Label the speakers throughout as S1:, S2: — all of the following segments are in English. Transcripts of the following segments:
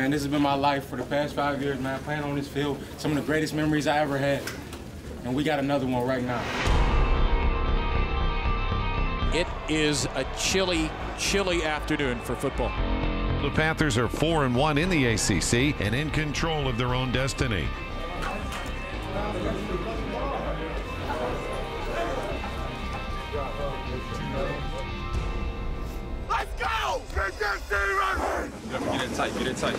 S1: Man, this has been my life for the past 5 years, man, playing on this field. Some of the greatest memories I ever had. And we got another one right now.
S2: It is a chilly, chilly afternoon for football.
S3: The Panthers are 4-1 in the ACC and in control of their own destiny.
S4: Let's go! Get that thing running!
S5: Get it tight, get it tight.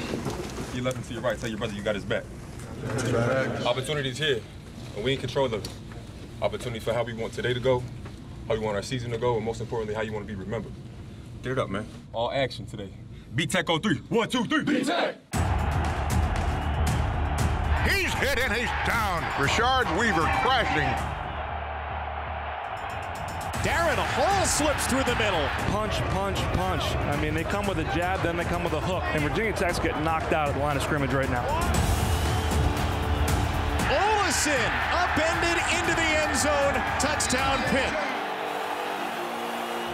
S5: You left him to your right, tell your brother you got his back. Opportunities here, and we in control of it. Opportunity for how we want today to go, how we want our season to go, and most importantly, how you want to be remembered. Get it up, man. All action today. B-Tech on 3. 1, 2, 3. B-Tech!
S4: He's hit and he's down. Rashard Weaver crashing.
S2: Darren Hall slips through the middle.
S6: Punch, punch, punch. I mean, they come with a jab, then they come with a hook. And Virginia Tech's getting knocked out at the line of scrimmage right now.
S2: Olesen upended into the end zone. Touchdown, Pitt.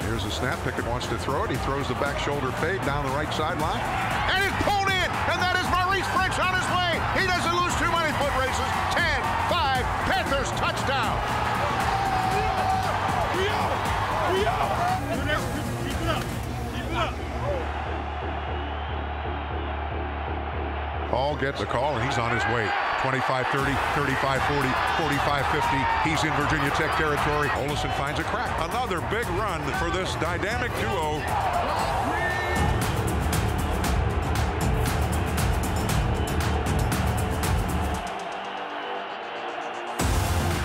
S4: Here's a snap. Pickett wants to throw it. He throws the back shoulder fade down the right sideline. And it's pulled in. And that is Maurice French on his way. He doesn't lose too many foot races. 10-5. Panthers touchdown. We out. We out. Keep it up. Keep it up. Hall gets the call, and he's on his way. 25-30, 35-40, 45-50. He's in Virginia Tech territory. Olesen finds a crack. Another big run for this dynamic duo.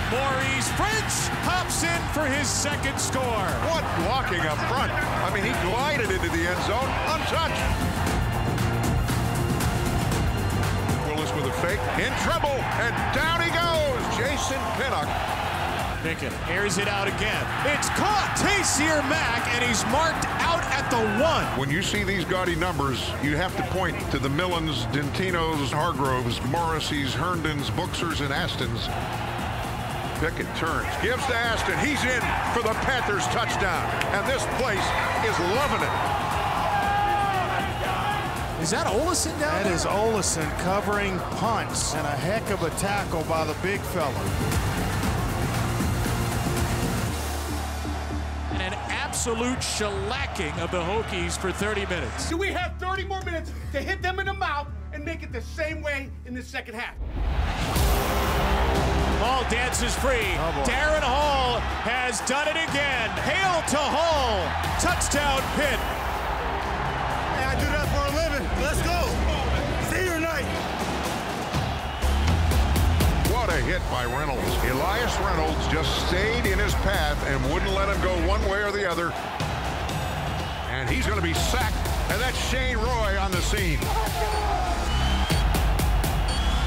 S2: Maurice French hops in for his second score.
S4: What blocking up front. I mean, he glided into the end zone untouched. With a fake, in trouble, and down he goes, Jason Pinnock.
S2: Pickett airs it out again. It's caught, Tayseer Mack, and he's marked out at the 1.
S4: When you see these gaudy numbers, you have to point to the Millens, Dentinos, Hargroves, Morrisseys, Herndons, Buxers, and Astons. Pickett turns, gives to Aston. He's in for the Panthers touchdown, and this place is loving it.
S2: Is that Olesen down
S7: there? That is Olesen covering punts, and a heck of a tackle by the big fella.
S2: And an absolute shellacking of the Hokies for 30 minutes.
S8: Do we have 30 more minutes to hit them in the mouth and make it the same way in the second half?
S2: Hall dances free.
S7: Oh,
S2: Darren Hall has done it again. Hail to Hall. Touchdown, Pitt.
S7: I do that for a living. Let's go. See you tonight.
S4: What a hit by Reynolds. Elias Reynolds just stayed in his path and wouldn't let him go one way or the other. And he's going to be sacked. And that's Shane Roy on the scene.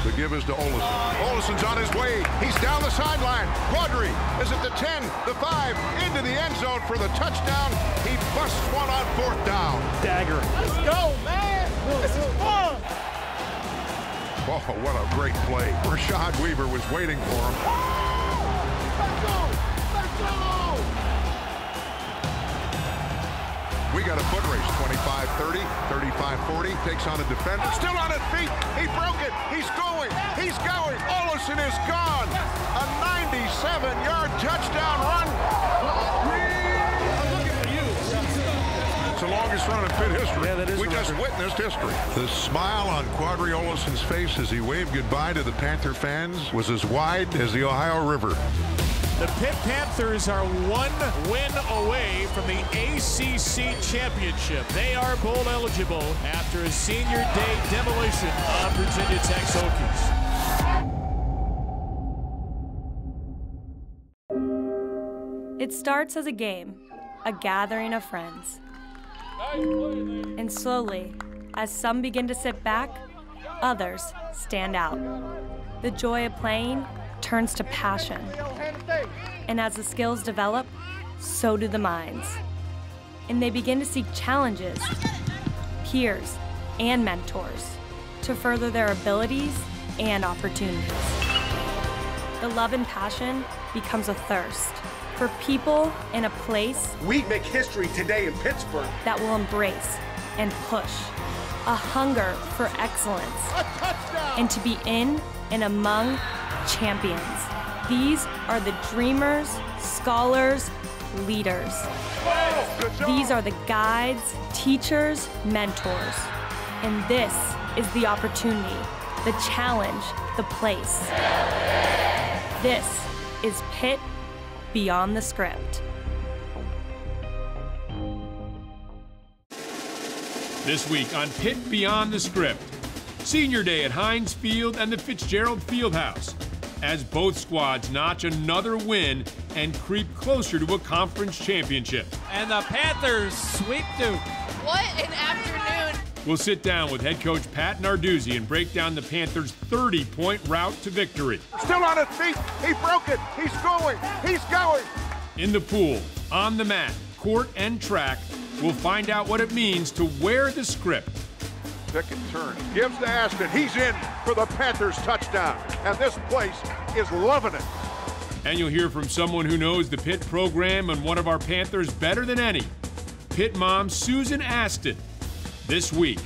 S4: The give is to Olesen. Olesen's on his way. He's down the sideline. Quadri is at the 10, the 5, into the end zone for the touchdown. He busts one on 4th down.
S6: Dagger.
S8: Let's go, man. This is fun.
S4: Oh, what a great play. Rashard Weaver was waiting for him.
S8: Let's go. Let's go.
S4: We got a foot race, 25-30, 35-40, takes on a defender, still on his feet, he broke it, he's going, Olesen is gone, a 97-yard touchdown run. It's the longest run in Pitt history.
S6: Yeah, that is.
S4: We just witnessed history. The smile on Quadri Olesen's face as he waved goodbye to the Panther fans was as wide as the Ohio River.
S2: The Pitt Panthers are 1 win away from the ACC championship. They are bowl eligible after a senior day demolition of Virginia Tech's Hokies.
S9: It starts as a game, a gathering of friends. And slowly, as some begin to sit back, others stand out. The joy of playing turns to passion. And as the skills develop, so do the minds. And they begin to seek challenges, peers, and mentors to further their abilities and opportunities. The love and passion becomes a thirst for people in a place
S8: We make history today in Pittsburgh.
S9: that will embrace and push a hunger for excellence, and to be in and among champions. These are the dreamers, scholars, leaders. These are the guides, teachers, mentors. And this is the opportunity, the challenge, the place. This is Pitt Beyond the Script.
S2: This week on Pitt Beyond the Script, Senior Day at Heinz Field and the Fitzgerald Fieldhouse, as both squads notch another win and creep closer to a conference championship.
S10: And the Panthers sweep Duke.
S11: What an afternoon.
S2: We'll sit down with head coach Pat Narduzzi and break down the Panthers' 30-point route to victory.
S4: Still on his feet. He broke it. He's going. He's going.
S2: In the pool, on the mat, court, and track, we'll find out what it means to wear the script.
S4: Pickett turns, gives to Aston. He's in for the Panthers touchdown. And this place is loving it.
S2: And you'll hear from someone who knows the Pitt program and one of our Panthers better than any, Pitt mom Susan Aston, this week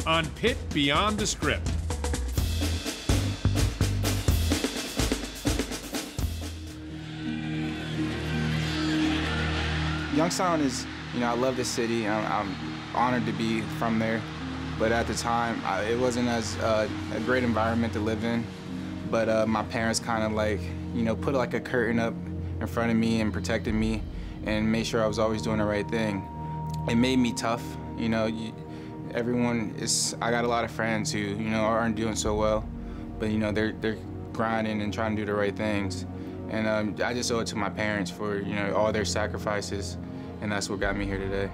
S2: on Pitt Beyond the Script.
S12: Youngstown is, I love this city. I'm honored to be from there. But at the time, it wasn't as a great environment to live in. But my parents kind of like, put like a curtain up in front of me and protected me and made sure I was always doing the right thing. It made me tough. I got a lot of friends who, aren't doing so well, but they're grinding and trying to do the right things. And I just owe it to my parents for, all their sacrifices, and that's what got me here today.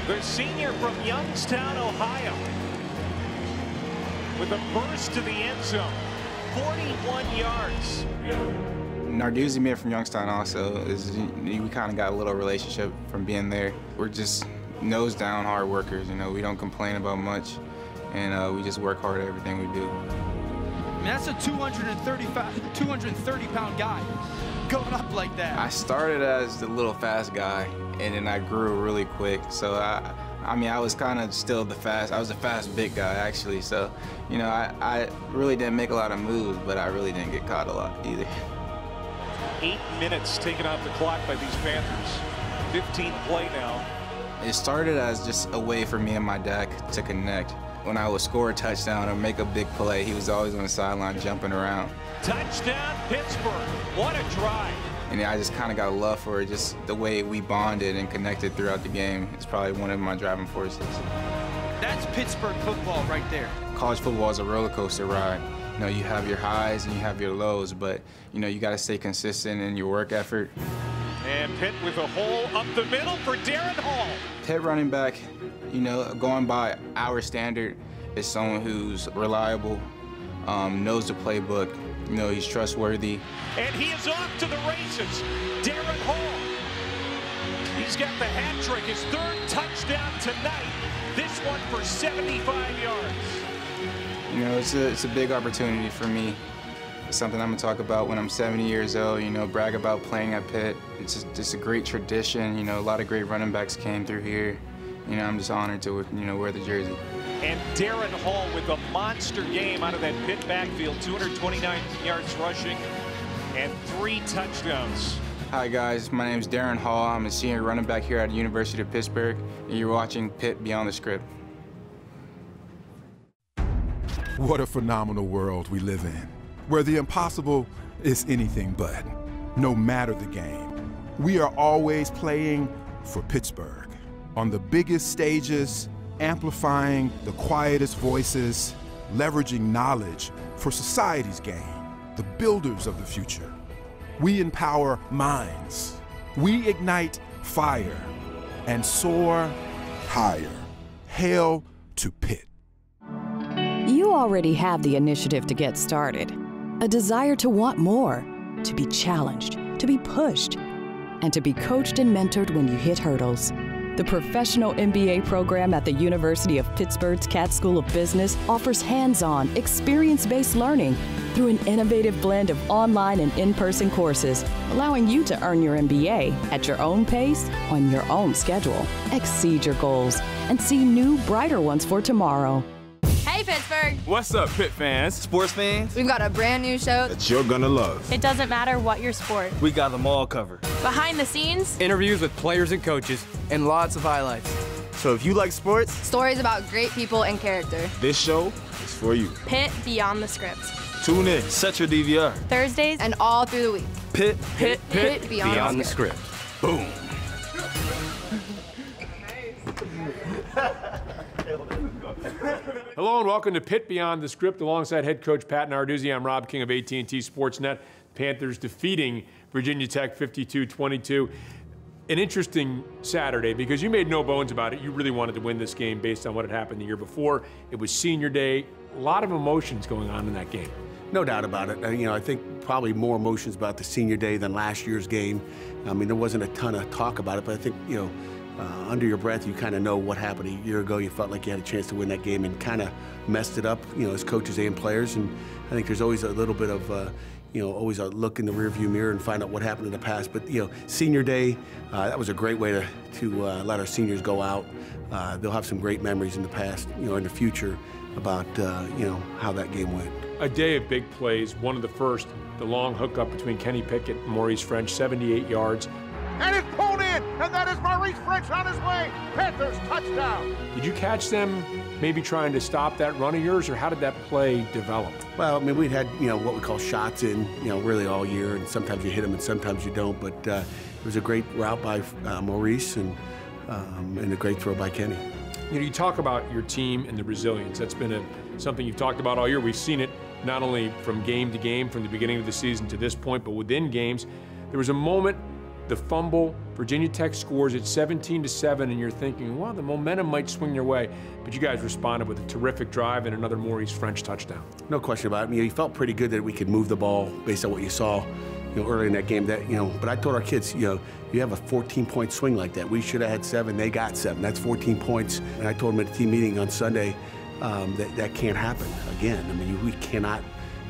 S13: The senior from Youngstown, Ohio, with a burst to the end zone, 41 yards.
S12: Narduzzi, me from Youngstown also, we kind of got a little relationship from being there. We're just nose down hard workers, we don't complain about much, and we just work hard at everything we do.
S10: That's a 230-pound guy going up like that.
S12: I started as the little fast guy, and then I grew really quick. So I was kind of still I was a fast big guy actually. So, I really didn't make a lot of moves, but I really didn't get caught a lot either.
S13: 8 minutes taken off the clock by these Panthers. 15th play now.
S12: It started as just a way for me and my dad to connect. When I would score a touchdown or make a big play, he was always on the sideline jumping around.
S13: Touchdown, Pittsburgh. What a drive.
S12: And I just kind of got a love for it, just the way we bonded and connected throughout the game. It's probably one of my driving forces.
S10: That's Pittsburgh football right there.
S12: College football is a roller coaster ride. You have your highs and you have your lows, but you got to stay consistent in your work effort.
S13: And Pitt with a hole up the middle for Darren Hall.
S12: Pitt running back, going by our standard, is someone who's reliable, knows the playbook, he's trustworthy.
S13: And he is off to the races. Darren Hall. He's got the hat trick, his third touchdown tonight. This one for 75 yards.
S12: It's a big opportunity for me. It's something I'm gonna talk about when I'm 70 years old, brag about playing at Pitt. It's just a great tradition, a lot of great running backs came through here. I'm just honored to, wear the jersey.
S13: And Darren Hall with a monster game out of that Pitt backfield, 229 yards rushing and 3 touchdowns.
S12: Hi guys, my name is Darren Hall. I'm a senior running back here at the University of Pittsburgh, and you're watching Pitt Beyond the Script.
S14: What a phenomenal world we live in, where the impossible is anything but. No matter the game, we are always playing for Pittsburgh. On the biggest stages, amplifying the quietest voices, leveraging knowledge for society's gain, the builders of the future. We empower minds. We ignite fire and soar higher. Hail to Pitt.
S15: You already have the initiative to get started, a desire to want more, to be challenged, to be pushed, and to be coached and mentored when you hit hurdles. The professional MBA program at the University of Pittsburgh's Katz School of Business offers hands-on, experience-based learning through an innovative blend of online and in-person courses, allowing you to earn your MBA at your own pace, on your own schedule. Exceed your goals and see new, brighter ones for tomorrow.
S11: Hey, Pittsburgh!
S16: What's up, Pitt fans? Sports fans?
S11: We've got a brand new show
S16: that you're gonna love.
S9: It doesn't matter what your sport.
S16: We got them all covered.
S11: Behind the scenes,
S16: interviews with players and coaches, and lots of highlights. So if you like sports,
S11: stories about great people and character,
S16: this show is for you.
S9: Pitt Beyond the Script.
S16: Tune in, set your DVR.
S9: Thursdays
S11: and all through the week.
S16: Pitt
S11: Beyond the Script.
S16: Boom.
S17: Hello and welcome to Pitt Beyond the Script alongside head coach Pat Narduzzi. I'm Rob King of AT&T Sportsnet. Panthers defeating Virginia Tech 52-22. An interesting Saturday because you made no bones about it. You really wanted to win this game based on what had happened the year before. It was senior day. A lot of emotions going on in that game.
S18: No doubt about it. You know, I think probably more emotions about the senior day than last year's game. I mean, there wasn't a ton of talk about it, but I think, you know, under your breath, you kind of know what happened a year ago. You felt like you had a chance to win that game and kind of messed it up, you know, as coaches and players. And I think there's always a little bit of, you know, always a look in the rearview mirror and find out what happened in the past. But, you know, senior day, that was a great way to let our seniors go out. They'll have some great memories in the past, you know, in the future about, you know, how that game went.
S17: A day of big plays. One of the first, the long hookup between Kenny Pickett and Maurice French, 78 yards.
S7: And it's pulled in, and that is Maurice French on his way. Panthers touchdown.
S17: Did you catch them maybe trying to stop that run of yours, or how did that play develop?
S18: Well, I mean, we'd had, you know, what we call shots in, you know, really all year, and sometimes you hit them and sometimes you don't, but it was a great route by Maurice and a great throw by Kenny.
S17: You know, you talk about your team and the resilience. That's been something you've talked about all year. We've seen it not only from game to game, from the beginning of the season to this point, but within games. There was a moment, the fumble, Virginia Tech scores at 17-7, and you're thinking, well, the momentum might swing their way. But you guys responded with a terrific drive and another Maurice French touchdown.
S18: No question about it. I mean, you felt pretty good that we could move the ball based on what you saw, you know, early in that game. That, you know, but I told our kids, you know, you have a 14-point swing like that. We should have had 7. They got 7. That's 14 points. And I told them at the team meeting on Sunday that can't happen again. I mean, we cannot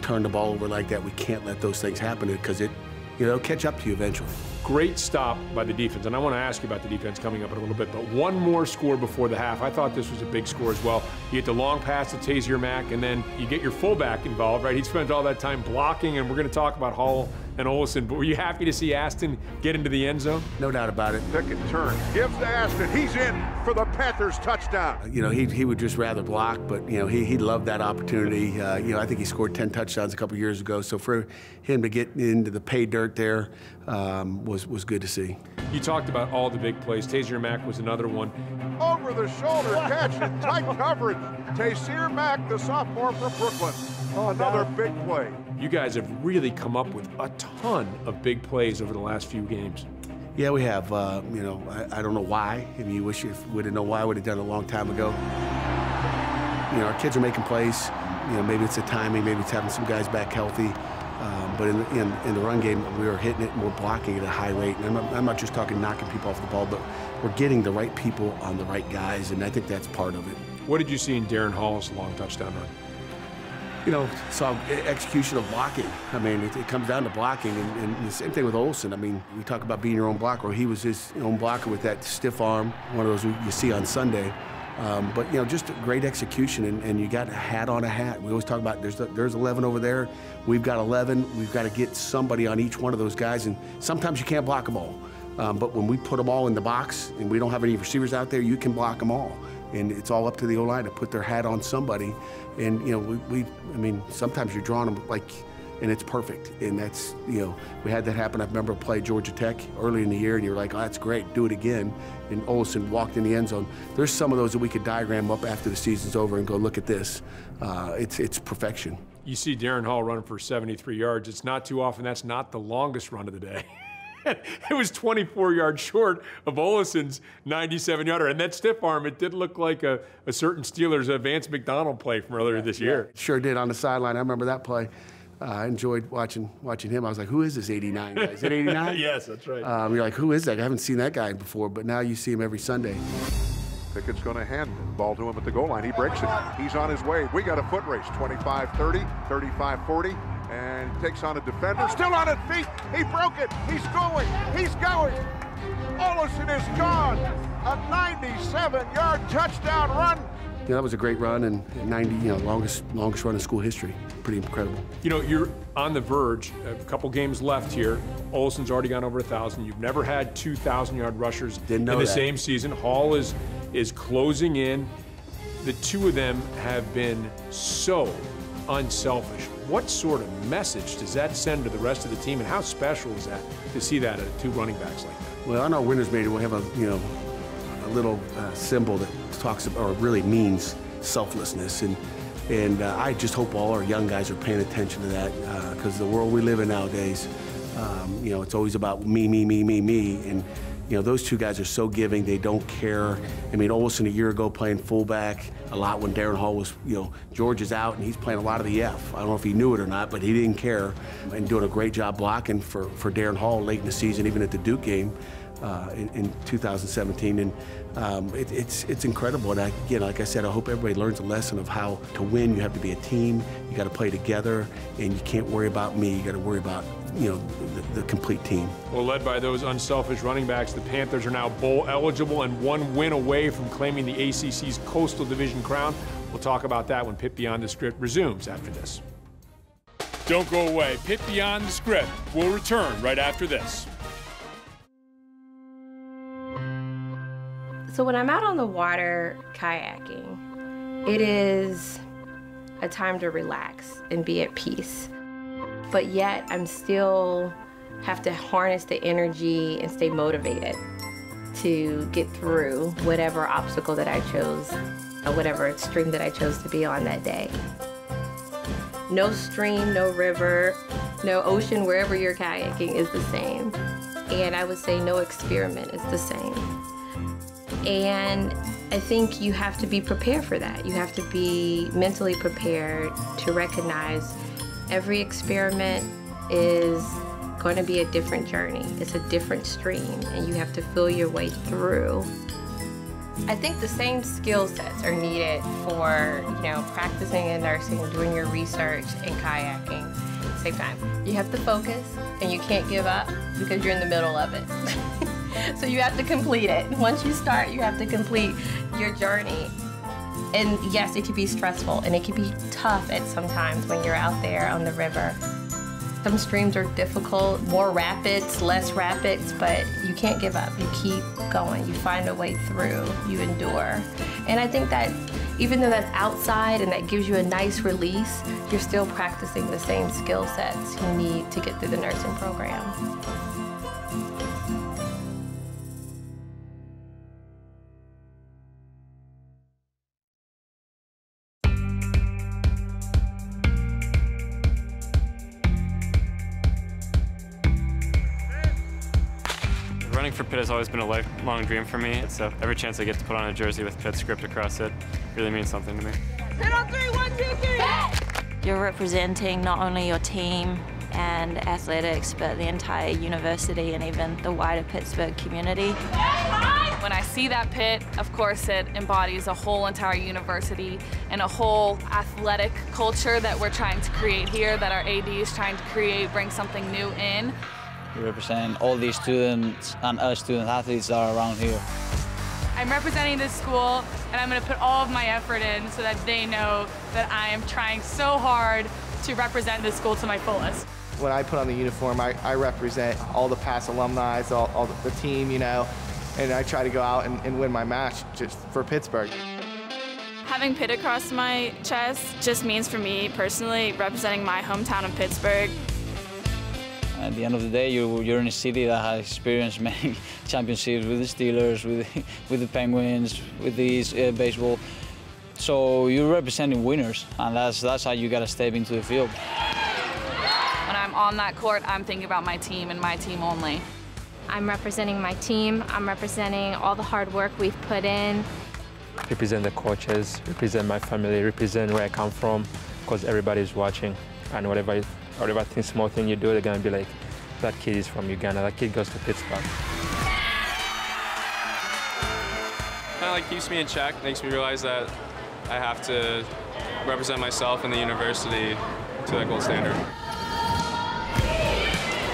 S18: turn the ball over like that. We can't let those things happen because it, you know, it'll catch up to you eventually.
S17: Great stop by the defense, and I want to ask you about the defense coming up in a little bit, but one more score before the half. I thought this was a big score as well. You get the long pass to Tazier Mack, and then you get your fullback involved, right? He spent all that time blocking, and we're going to talk about Hall and Olsen, but were you happy to see Aston get into the end zone?
S18: No doubt about it.
S4: Pickett turns, gives to Aston. He's in for the Panthers touchdown.
S18: You know, he would just rather block, but, you know, he loved that opportunity. You know, I think he scored 10 touchdowns a couple years ago, so for him to get into the pay dirt there was good to see.
S17: You talked about all the big plays. Tazier Mack was another one.
S4: Over the shoulder catch and tight coverage. Tazier Mack, the sophomore from Brooklyn. Another big play.
S17: You guys have really come up with a ton of big plays over the last few games.
S18: Yeah, we have. You know, I don't know why. I mean, you wish you would have known why. I would have done it a long time ago. You know, our kids are making plays. You know, maybe it's the timing, maybe it's having some guys back healthy. But in the run game, we were hitting it and we're blocking at a high rate. And I'm not just talking knocking people off the ball, but we're getting the right people on the right guys, and I think that's part of it.
S17: What did you see in Darren Hall's long touchdown run?
S18: You know, saw execution of blocking. I mean, it comes down to blocking, and the same thing with Olsen. I mean, we talk about being your own blocker. He was his own blocker with that stiff arm, one of those you see on Sunday. But, you know, just a great execution, and you got a hat on a hat. We always talk about there's 11 over there. We've got 11. We've got to get somebody on each one of those guys, and sometimes you can't block them all. But when we put them all in the box and we don't have any receivers out there, you can block them all. And it's all up to the O-line to put their hat on somebody. And, you know, I mean, sometimes you're drawing them like, and it's perfect. And that's, you know, we had that happen. I remember playing Georgia Tech early in the year, and you're like, oh, that's great, do it again. And Olsen walked in the end zone. There's some of those that we could diagram up after the season's over and go, look at this. It's perfection.
S17: You see Darren Hall running for 73 yards. It's not too often. That's not the longest run of the day. It was 24 yards short of Olesen's 97-yarder. And that stiff arm, it did look like a certain Steelers Vance McDonald play from earlier this year.
S18: Sure did on the sideline. I remember that play. I enjoyed watching him. I was like, who is this 89 guy? Is it 89?
S17: Yes, that's right.
S18: You're like, who is that? I haven't seen that guy before, but now you see him every Sunday.
S4: Pickett's going to hand the ball to him at the goal line. He breaks it. He's on his way. We got a foot race, 25-30, 35-40, and takes on a defender. Still on his feet. He broke it. He's going. He's going. Olsen is gone. A 97-yard touchdown run.
S18: Yeah, that was a great run, and 90, longest run in school history. Pretty incredible.
S17: You know, you're on the verge. A couple games left here. Olsen's already gone over 1,000. You've never had 2,000-yard rushers in the same season. Hall is closing in. The two of them have been so unselfish. What sort of message does that send to the rest of the team, and how special is that to see that at two running backs like that?
S18: Well, on our winners meter, we have a little symbol that talks about, or really means, selflessness, and I just hope all our young guys are paying attention to that, because the world we live in nowadays, it's always about me, and those two guys are so giving. They don't care. I mean, Olsen a year ago playing fullback a lot when Darren Hall was, George is out and he's playing a lot of the F. I don't know if he knew it or not, but he didn't care, and doing a great job blocking for Darren Hall late in the season, even at the Duke game in 2017. And it's incredible. And again, like I said, I hope everybody learns a lesson of how to win. You have to be a team. You got to play together, and you can't worry about me. You got to worry about the complete team.
S17: Well, led by those unselfish running backs, the Panthers are now bowl eligible and one win away from claiming the ACC's Coastal Division crown. We'll talk about that when Pitt Beyond the Script resumes after this.
S2: Don't go away. Pitt Beyond the Script will return right after this.
S19: So when I'm out on the water kayaking, it is a time to relax and be at peace. But yet I'm still have to harness the energy and stay motivated to get through whatever obstacle that I chose, or whatever extreme that I chose to be on that day. No stream, no river, no ocean, wherever you're kayaking is the same. And I would say no experiment is the same. And I think you have to be prepared for that. You have to be mentally prepared to recognize every experiment is going to be a different journey. It's a different stream, and you have to feel your way through. I think the same skill sets are needed for, practicing in nursing, doing your research, and kayaking at the same time. You have to focus, and you can't give up because you're in the middle of it. So you have to complete it. Once you start, you have to complete your journey. And yes, it can be stressful, and it can be tough at sometimes when you're out there on the river. Some streams are difficult, more rapids, less rapids, but you can't give up. You keep going. You find a way through. You endure. And I think that even though that's outside and that gives you a nice release, you're still practicing the same skill sets you need to get through the nursing program.
S20: Running for Pitt has always been a lifelong dream for me, so every chance I get to put on a jersey with Pitt script across it really means something to me.
S21: Pitt on 3, 1, 2, 3! You're representing not only your team and athletics, but the entire university and even the wider Pittsburgh community.
S22: When I see that Pitt, of course it embodies a whole entire university and a whole athletic culture that we're trying to create here, that our AD is trying to create, bring something new in.
S23: We represent all these students and us student athletes that are around here.
S22: I'm representing this school, and I'm going to put all of my effort in so that they know that I am trying so hard to represent this school to my fullest.
S24: When I put on the uniform, I represent all the past alumni, all the team, and I try to go out and win my match just for Pittsburgh.
S22: Having Pitt across my chest just means for me personally representing my hometown of Pittsburgh.
S23: At the end of the day, you're in a city that has experienced many championships with the Steelers, with the Penguins, with the baseball. So you're representing winners, and that's how you got to step into the field.
S22: When I'm on that court, I'm thinking about my team and my team only.
S19: I'm representing my team. I'm representing all the hard work we've put in.
S25: Represent the coaches, represent my family, represent where I come from, because everybody's watching, and whatever
S1: or about the small thing you do, they're going to be like, that kid is from Uganda, that kid goes to Pittsburgh.
S3: Kind of like keeps me in check, makes me realize that I have to represent myself and the university to that gold standard.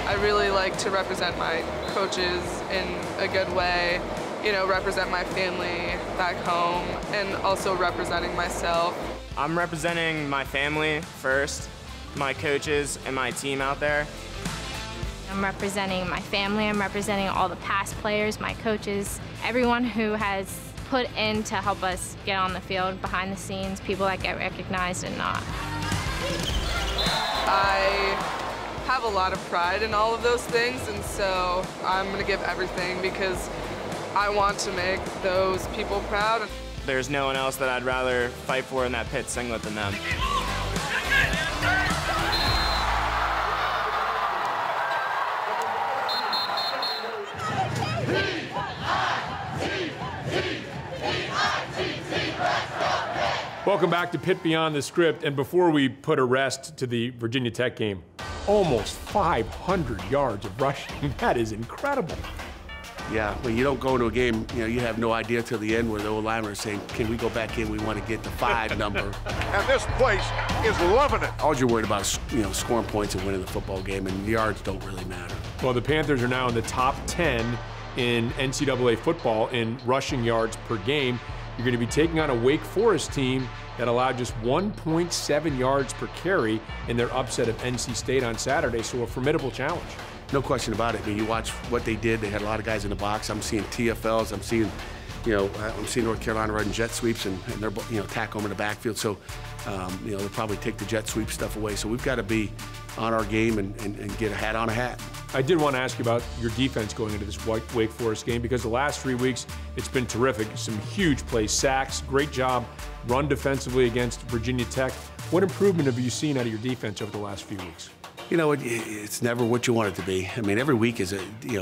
S5: I really like to represent my coaches in a good way, you know, represent my family back home, and also representing myself.
S6: I'm representing my family first, my coaches, and my team out there.
S25: I'm representing my family, I'm representing all the past players, my coaches, everyone who has put in to help us get on the field, behind the scenes, people that get recognized and not.
S5: I have a lot of pride in all of those things, and so I'm going to give everything because I want to make those people proud.
S6: There's no one else that I'd rather fight for in that Pitt singlet than them.
S17: Welcome back to Pitt Beyond the Script. And before we put a rest to the Virginia Tech game, almost 500 yards of rushing. That is incredible.
S18: Yeah, when you don't go into a game, you know, you have no idea till the end where the old lineman is saying, can we go back in? We want to get the 5 number.
S4: And this place is loving it.
S18: All you're worried about is, you know, scoring points and winning the football game, and the yards don't really matter.
S17: Well, the Panthers are now in the top 10 in NCAA football in rushing yards per game. You're going to be taking on a Wake Forest team that allowed just 1.7 yards per carry in their upset of NC State on Saturday, so a formidable challenge.
S18: No question about it. I mean, you watch what they did. They had a lot of guys in the box. I'm seeing TFLs. I'm seeing, you know, I'm seeing North Carolina running jet sweeps and they're, you know, tackle them in the backfield. So, you know, they'll probably take the jet sweep stuff away. So we've got to be on our game and get a hat on a hat.
S17: I did want to ask you about your defense going into this Wake Forest game, because the last 3 weeks, it's been terrific. Some huge plays, sacks, great job, run defensively against Virginia Tech. What improvement have you seen out of your defense over the last few weeks?
S18: You know, it's never what you want it to be. I mean, every week is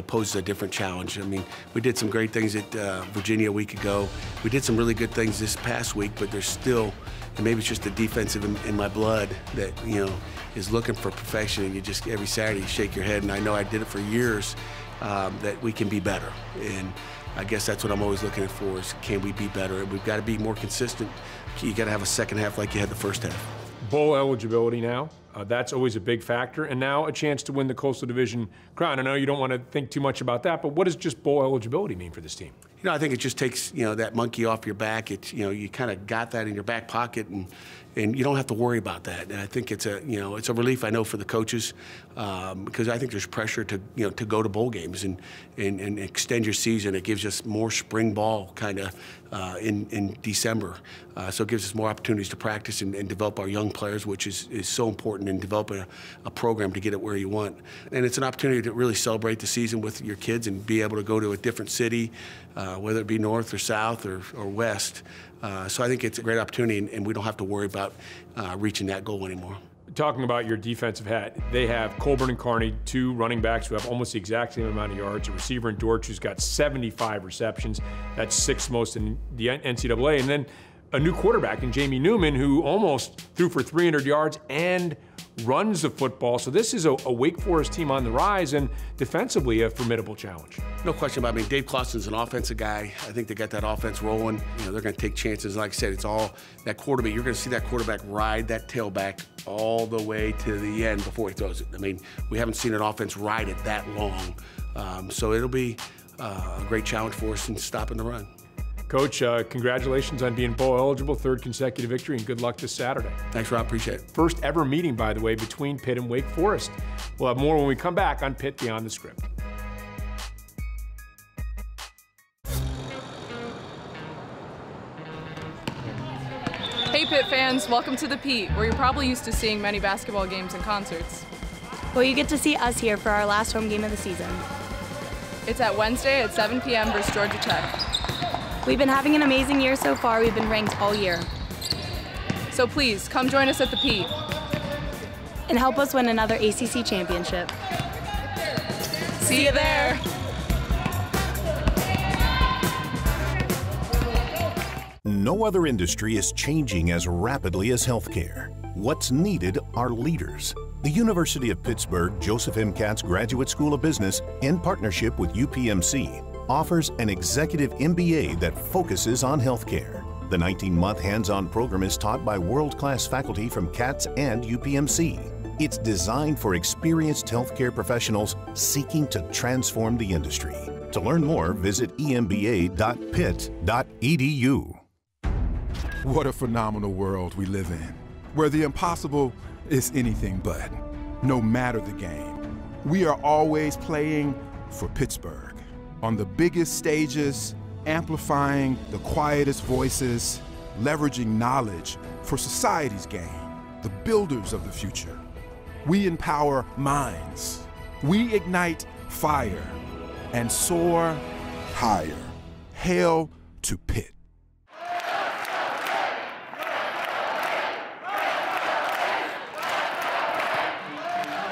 S18: poses a different challenge. I mean, we did some great things at Virginia a week ago. We did some really good things this past week, but there's still, and maybe it's just the defensive in my blood that, you know, is looking for perfection, and you just, every Saturday, you shake your head, and I know I did it for years, that we can be better. And I guess that's what I'm always looking for is, can we be better? And we've got to be more consistent. You got to have a second half like you had the first half.
S17: Bowl eligibility now. That's always a big factor. And now a chance to win the Coastal Division crown. I know you don't want to think too much about that, but what does just bowl eligibility mean for this team?
S18: You know, I think it just takes, you know, that monkey off your back. It's, you know, you kind of got that in your back pocket, and you don't have to worry about that. And I think it's a, you know, it's a relief, I know, for the coaches, because I think there's pressure to, you know, to go to bowl games and extend your season. It gives us more spring ball kind of in December. So it gives us more opportunities to practice and develop our young players, which is so important in developing a program to get it where you want. And it's an opportunity to really celebrate the season with your kids and be able to go to a different city, whether it be north or south or west. So I think it's a great opportunity, and we don't have to worry about reaching that goal anymore.
S17: Talking about your defensive hat, they have Colburn and Carney, 2 running backs who have almost the exact same amount of yards, a receiver in Dortch who's got 75 receptions. That's 6th most in the NCAA. And then a new quarterback in Jamie Newman, who almost threw for 300 yards and runs the football. So this is a Wake Forest team on the rise, and defensively a formidable challenge.
S18: No question about it. I mean, Dave Clawson's an offensive guy. I think they got that offense rolling. You know, they're going to take chances. Like I said, it's all that quarterback. You're going to see that quarterback ride that tailback all the way to the end before he throws it. I mean, we haven't seen an offense ride it that long. So it'll be a great challenge for us in stopping the run.
S17: Coach, congratulations on being bowl eligible, 3rd consecutive victory, and good luck this Saturday.
S18: Thanks, Rob. Appreciate it.
S17: First ever meeting, by the way, between Pitt and Wake Forest. We'll have more when we come back on Pitt Beyond the Script.
S26: Hey Pitt fans, welcome to the Pete, where you're probably used to seeing many basketball games and concerts.
S9: Well, you get to see us here for our last home game of the season.
S26: It's at Wednesday at 7 p.m. versus Georgia Tech.
S9: We've been having an amazing year so far. We've been ranked all year.
S26: So please, come join us at the Pete.
S9: And help us win another ACC championship.
S26: See you there.
S27: No other industry is changing as rapidly as healthcare. What's needed are leaders.
S8: The University of Pittsburgh Joseph M. Katz Graduate School of Business, in partnership with UPMC, offers an executive MBA that focuses on healthcare. The 19-month hands-on program is taught by world-class faculty from Katz and UPMC. It's designed for experienced healthcare professionals seeking to transform the industry. To learn more, visit emba.pitt.edu.
S10: What a phenomenal world we live in, where the impossible is anything but. No matter the game, we are always playing for Pittsburgh. On the biggest stages, amplifying the quietest voices, leveraging knowledge for society's gain, the builders of the future. We empower minds. We ignite fire and soar higher. Hail to Pitt.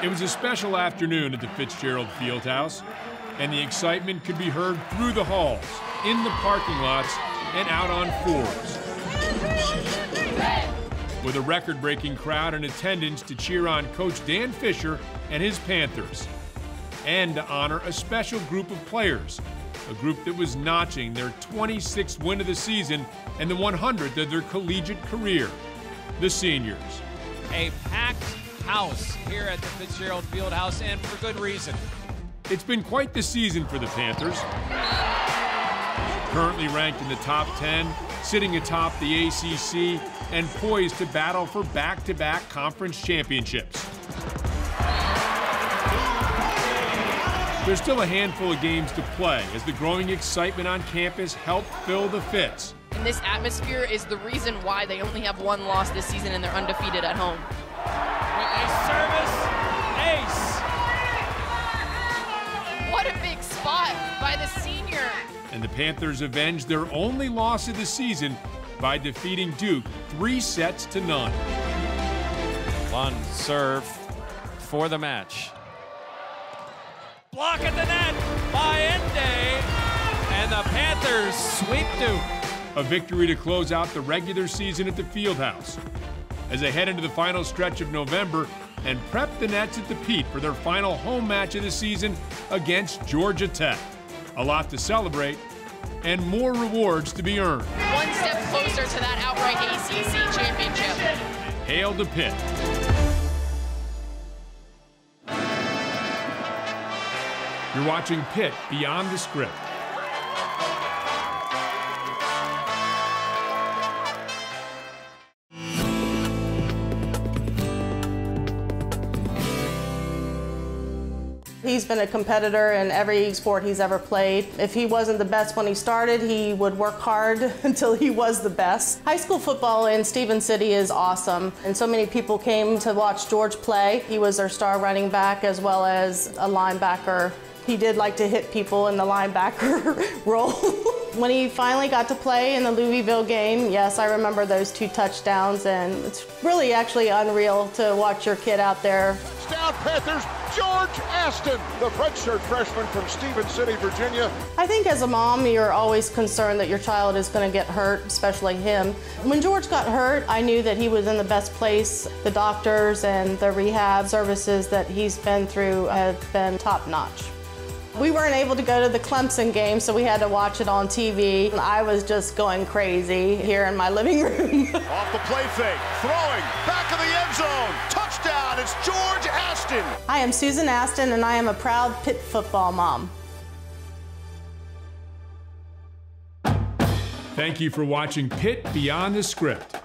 S17: It was a special afternoon at the Fitzgerald Fieldhouse, and the excitement could be heard through the halls, in the parking lots, and out on fours. With a record-breaking crowd in attendance to cheer on Coach Dan Fisher and his Panthers, and to honor a special group of players, a group that was notching their 26th win of the season and the 100th of their collegiate career, the seniors.
S2: A packed house here at the Fitzgerald Fieldhouse, and for good reason.
S17: It's been quite the season for the Panthers. Currently ranked in the top 10, sitting atop the ACC, and poised to battle for back-to-back conference championships. There's still a handful of games to play as the growing excitement on campus helped fill the Fitz.
S12: And this atmosphere is the reason why they only have one loss this season and they're undefeated at home.
S2: With a service ace.
S12: What a big spot by the senior.
S17: And the Panthers avenged their only loss of the season by defeating Duke 3-0.
S2: Lund serve for the match. Block at the net by Ende, and the Panthers sweep Duke.
S17: A victory to close out the regular season at the Fieldhouse as they head into the final stretch of November and prep the Nets at the Pitt for their final home match of the season against Georgia Tech. A lot to celebrate and more rewards to be earned.
S12: One step closer to that outright ACC championship.
S17: Hail to Pitt. You're watching Pitt Beyond the Script.
S13: He's been a competitor in every sport he's ever played. If he wasn't the best when he started, he would work hard until he was the best. High school football in Stephen City is awesome, and so many people came to watch George play. He was their star running back as well as a linebacker. He did like to hit people in the linebacker role. When he finally got to play in the Louisville game, yes, I remember those 2 touchdowns, and it's really actually unreal to watch your kid out there.
S4: Touchdown Panthers, George Aston, the redshirt freshman from Stephen City, Virginia.
S13: I think as a mom, you're always concerned that your child is going to get hurt, especially him. When George got hurt, I knew that he was in the best place. The doctors and the rehab services that he's been through have been top-notch. We weren't able to go to the Clemson game, so we had to watch it on TV. I was just going crazy here in my living room.
S4: Off the play fake, throwing, back of the end zone, touchdown, it's George Aston.
S13: I am Susan Aston, and I am a proud Pitt football mom.
S17: Thank you for watching Pitt Beyond the Script.